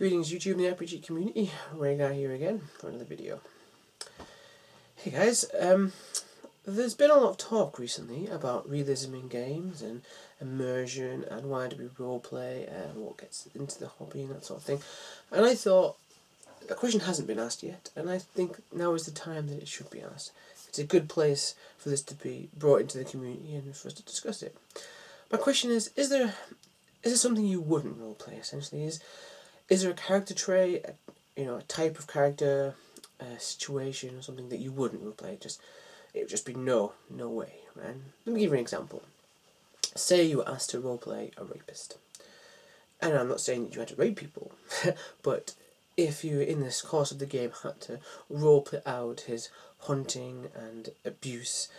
Greetings YouTube and the RPG community, rhaegar here again for another video. Hey guys, there's been a lot of talk recently about realism in games and immersion and why do we roleplay and what gets into the hobby and that sort of thing. And I thought, the question hasn't been asked yet, and I think now is the time that it should be asked. It's a good place for this to be brought into the community and for us to discuss it. My question is there something you wouldn't roleplay, essentially? Is there a character trait, a type of character, a situation, or something that you wouldn't roleplay? It would just be no way, man. Let me give you an example. Say you were asked to roleplay a rapist. And I'm not saying that you had to rape people, but if you, in this course of the game, had to roleplay out his hunting and abuse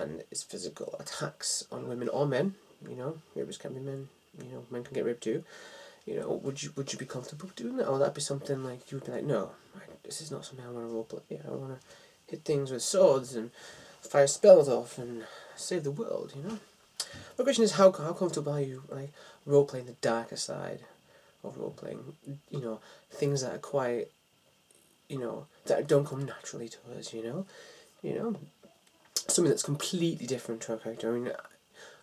and his physical attacks on women or men, rapists can be men, men can get raped too. Would you be comfortable doing that? Or would that be something like you would be like, no, this is not something I want to roleplay. Yeah, I want to hit things with swords and fire spells off and save the world. My question is, how comfortable are you roleplaying the darker side of roleplaying? Things that are quite, that don't come naturally to us. Something that's completely different to our character. I mean,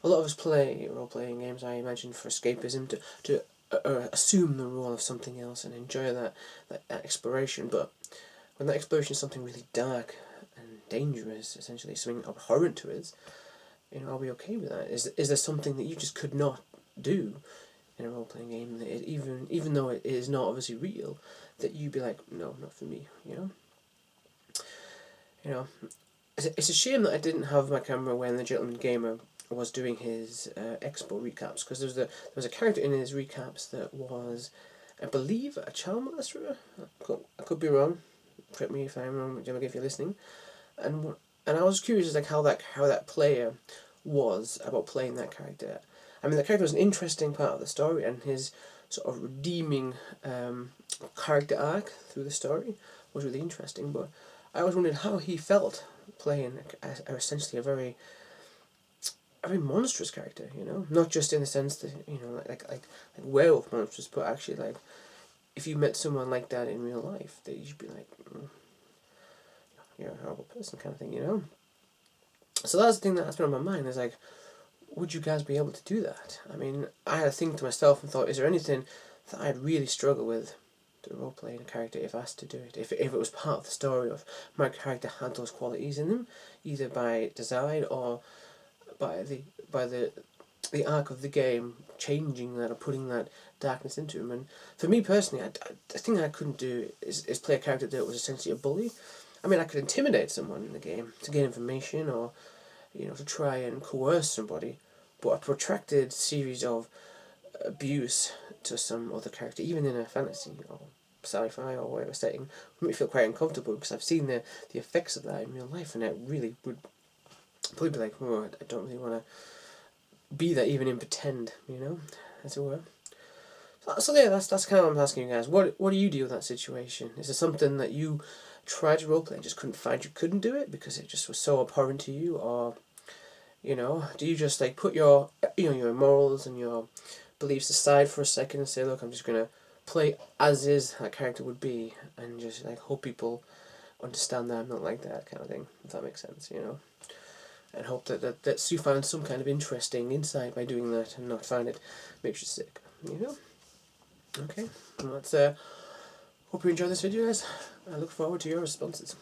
a lot of us play role-playing games, I imagine, for escapism, to assume the role of something else and enjoy that exploration. But when that exploration is something really dark and dangerous, essentially something abhorrent to us, are we okay with that? Is there something that you just could not do in a role-playing game, that even though it is not obviously real, that you'd be like, no, not for me, It's a shame that I didn't have my camera when the Gentleman Gamer was doing his expo recaps, because there was a character in his recaps that was, I believe, a child molester. I could be wrong. Correct me if I'm wrong, Gemma, if you're listening. And I was curious as how that player was about playing that character. I mean, that character was an interesting part of the story, and his sort of redeeming character arc through the story was really interesting. But I always wondered how he felt playing essentially a very monstrous character, not just in the sense that like werewolf monsters, but actually if you met someone like that in real life, that you'd be like, you're a horrible person, kind of thing, So that's the thing that's been on my mind, is would you guys be able to do that? I mean, I had to think to myself and thought, is there anything that I'd really struggle with to roleplay a character if asked to do it? If it was part of the story, of my character had those qualities in them, either by design or by the arc of the game changing that or putting that darkness into him. And for me personally, the thing I couldn't do is play a character that was essentially a bully. I mean, I could intimidate someone in the game to gain information or to try and coerce somebody, but a protracted series of abuse to some other character, even in a fantasy or sci-fi or whatever setting, would make me feel quite uncomfortable, because I've seen the effects of that in real life, and it really would probably be like, oh, I don't really want to be that even in pretend, as it were. So yeah, that's kind of what I'm asking you guys. What do you do with that situation? Is there something that you tried to roleplay and just couldn't do it because it just was so abhorrent to you, or do you just put your your morals and your beliefs aside for a second and say, look, I'm just gonna play as is that character would be, and just hope people understand that I'm not like that, kind of thing, if that makes sense, and hope that you find some kind of interesting insight by doing that and not find it makes you sick, Okay, well, hope you enjoyed this video, guys. I look forward to your responses.